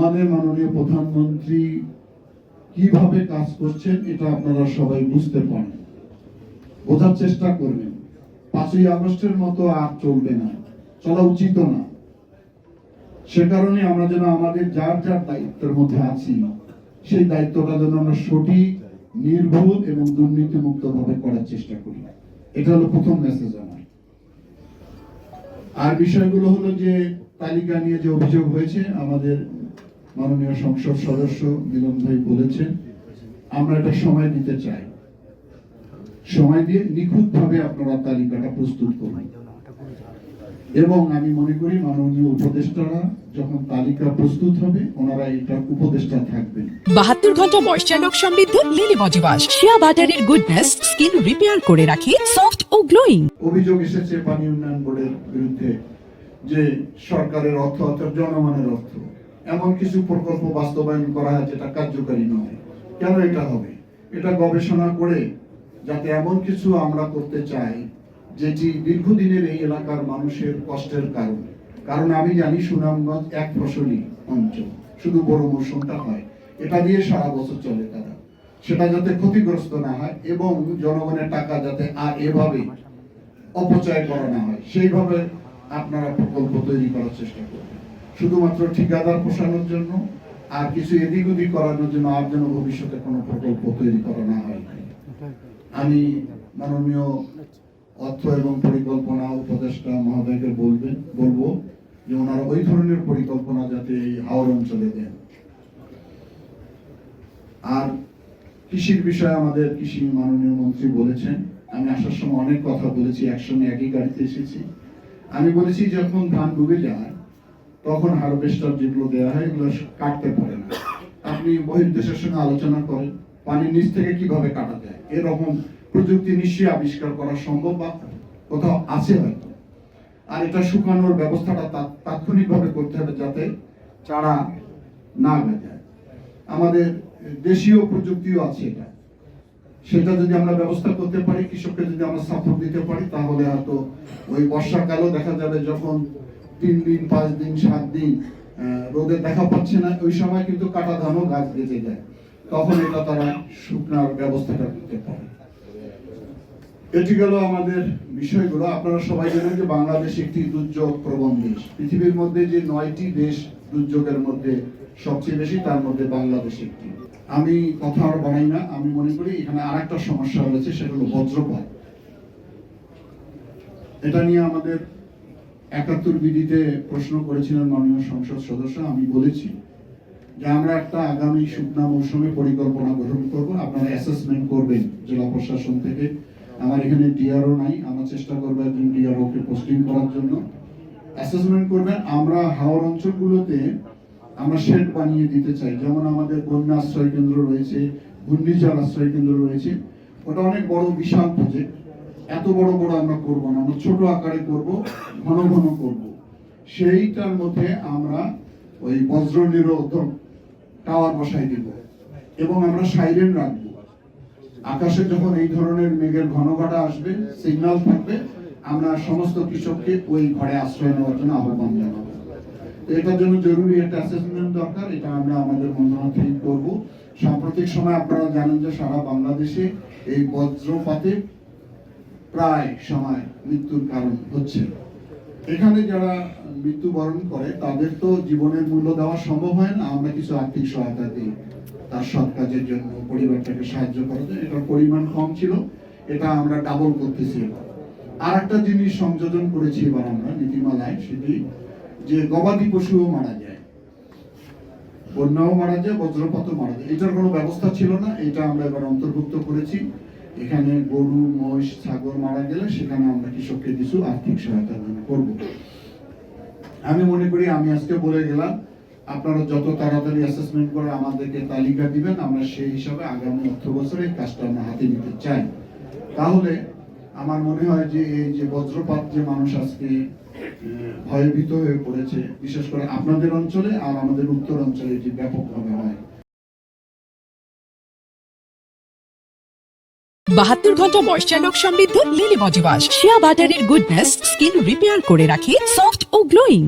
আমাদের মাননীয় প্রধানমন্ত্রী কিভাবে কাজ করছেন এটা আপনারা সবাই বুঝতে পারেন, বোঝার চেষ্টা করবেন। 5ই আগস্টের মতো আর চলবে না, চলা উচিত না। সে কারণে আমরা যেন আমাদের যার যার দায়িত্বের মধ্যে আছি সেই দায়িত্বটা যেন আমরা সঠিক, নির্ভুল এবং দুর্নীতিমুক্ত ভাবে করার চেষ্টা করি। এটা হলো প্রথম মেসেজ আমার। আর বিষয়গুলো হলো যে তালিকা নিয়ে যে অভিযোগ হয়েছে, আমাদের মাননীয় সংসদ সদস্য মিলন ভাই বলেছেন আমরা এটা সময় দিতে চাই, সময় দিয়ে নিখুঁতভাবে আপনারা তালিকাটা প্রস্তুত করুন। এবং আমি মনে করি মাননীয় উপদেষ্টারা যখন তালিকা প্রস্তুত হবে ওনারা এটা উপদেষ্টা থাকবেন। 72 ঘন্টা ময়েশ্চার লক সমৃদ্ধ লিলি বডি ওয়াশ, শিয়া বাটারের গুডনেস স্কিন রিপেয়ার করে রাখে সফট ও গ্লোয়িং। অভিযোগ এসেছে পানি উন্নয়ন বোর্ডের বিরুদ্ধে যে সরকারের অর্থ অর্থাৎ জনগণের অর্থ এমন কিছু প্রকল্প বাস্তবায়ন করা হয় যেটা কার্যকারী নয়। কেন এটা হবে? এটা গবেষণা করে যাতে এমন কিছু আমরা করতে চাই যেটি দীর্ঘদিনের এই এলাকার মানুষের কষ্টের কারণ। কারণ আমি জানি সুনামগঞ্জ এক ফসলি অঞ্চল, শুধু বড় মৌসুমটা হয়, এটা দিয়ে সারা বছর চলে তারা। সেটা যাতে ক্ষতিগ্রস্ত না হয় এবং জনগণের টাকা যাতে আর এভাবে অপচয় করা না হয় সেইভাবে আপনারা প্রকল্প তৈরি করার চেষ্টা করবেন। শুধুমাত্র ঠিকাদার পোষানোর জন্য আর কিছু এদিক ওদিক করানোর জন্য আর যেন ভবিষ্যতে কোনো প্রকল্প তৈরি করা না হয়। আমি মাননীয় অর্থ এবং পরিকল্পনা উপদেষ্টা মহোদয়কে বলবো যে ওনারা ওই ধরনের পরিকল্পনা যাতে এই হাওর অঞ্চলে দেন। আর কৃষির বিষয়ে আমাদের কৃষি মাননীয় মন্ত্রী বলেছেন, আমি আসার সময় অনেক কথা বলেছি, একসঙ্গে একই গাড়িতে এসেছি। আমি বলেছি যখন ধান ডুবে যায় তখন হারভেস্টার যেগুলো দেওয়া হয় এগুলো কাটতে পারে না। আপনি বহির্দেশের সঙ্গে আলোচনা করেন পানির নিচ থেকে কিভাবে কাটা যায়, এরকম প্রযুক্তি নিশ্চয়ই আবিষ্কার করা সম্ভব বা কোথাও আছে হয়তো। আর এটা শুকানোর ব্যবস্থাটা তাৎক্ষণিকভাবে করতে হবে যাতে চারা না গজায়। আমাদের দেশীয় প্রযুক্তিও আছে এটা, সেটা যদি আমরা ব্যবস্থা করতে পারি, কৃষককে যদি আমরা সাপোর্ট দিতে পারি, তাহলে হয়তো ওই বর্ষাকালও দেখা যাবে যখন 3 দিন 5 দিন 7 দিন রোদের দেখা পাচ্ছে না, ওই সময় কিন্তু কাটা ধানও গাছ বেঁচে যায়, তখন এটা তারা শুকনার ব্যবস্থাটা করতে পারে। এটি গেল আমাদের বিষয়গুলো। আপনারা সবাই জানেন যে বাংলাদেশ একটি দুর্যোগ প্রবণ দেশ। পৃথিবীর মধ্যে যে 9টি দেশ দুর্যোগের মধ্যে সবচেয়ে বেশি, তার মধ্যে বাংলাদেশ একটি। আমি কথা আর বাড়াই না, আমি মনে করি এখানে আরেকটা সমস্যা রয়েছে, সেটা হলো বজ্রপাত। এটা নিয়ে আমাদের 71 বিধিতে প্রশ্ন করেছিলেন মাননীয় সংসদ সদস্য। আমি বলেছি যে আমরা একটা আগামী শুকনা মৌসুমে পরিকল্পনা গ্রহণ করব, আপনারা অ্যাসেসমেন্ট করবেন জেলা প্রশাসন থেকে। আমার এখানে ডিআরও নাই, আমরা চেষ্টা করবো একজন ডিআরও কে পোস্টিং করার জন্য। অ্যাসেসমেন্ট করবেন। আমরা হাওর অঞ্চলগুলোতে আমরা শেড বানিয়ে দিতে চাই, যেমন আমাদের বন্যা আশ্রয় কেন্দ্র রয়েছে, ঘূর্ণিঝড় আশ্রয় কেন্দ্র রয়েছে। ওটা অনেক বড় বিশাল প্রজেক্ট, এত বড় বড় আমরা করবো না, আমরা ছোট আকারে করব, ঘন ঘন করব। সেইটার মধ্যে আমরা ওই বজ্র নিরোধক টাওয়ার বসাই দিব এবং আমরা সাইরেন রাখবো। আকাশে যখন এই ধরনের মেঘের ঘনঘটা আসবে, সিগন্যাল থাকবে, আমরা সমস্ত কৃষককে ওই ঘরে আশ্রয় নেওয়ার জন্য আহ্বান জানাবো। এটার জন্য জরুরি একটা অ্যাসেসমেন্ট দরকার, এটা আমরা আমাদের মন্ত্রণালয় থেকে করবো। সাম্প্রতিক সময় আপনারা জানেন যে সারা বাংলাদেশে এই বজ্রপাতে প্রায় সময় মৃত্যুর কারণ হচ্ছে। এখানে যারা মৃত্যুবরণ করে তাদের তো জীবনের মূল্য দেওয়া সম্ভব হয় না, আমরা কিছু আর্থিক সহায়তা দিই তার সৎ কাজের জন্য, পরিবারটাকে সাহায্য করার জন্য। এটার পরিমাণ কম ছিল, এটা আমরা ডাবল করতেছি এবার। আর একটা জিনিস সংযোজন করেছি এবার আমরা নীতিমালায়, সেটি যে গবাদি পশুও মারা যায়, বন্যাও মারা যায়, বজ্রপাতও মারা যায়। এটার কোনো ব্যবস্থা ছিল না, এটা আমরা এবার অন্তর্ভুক্ত করেছি। এখানে গরু, মহিষ, ছাগল মারা গেলে সেখানে আমরা কৃষককে কিছু আর্থিক সহায়তা করব। আমি মনে করি আমি আজকে বলে গেলাম, আপনারা যত তাড়াতাড়ি অ্যাসেসমেন্ট করে আমাদেরকে তালিকা দিবেন, আমরা সেই হিসাবে আগামী অর্থ বছরে কাজটা আমরা হাতে নিতে চাই। তাহলে আমার মনে হয় যে এই যে বজ্রপাত যে মানুষ আজকে ভয়ভীত হয়ে পড়েছে, বিশেষ করে আপনাদের অঞ্চলে আর আমাদের উত্তর অঞ্চলে যে ব্যাপকভাবে হয়। 72 ঘন্টা ময়েশ্চার লক সমৃদ্ধ লিলি বডি ওয়াশ, শিয়া বাটারের গুডনেস স্কিন রিপেয়ার করে রাখে সফট ও গ্লোয়িং।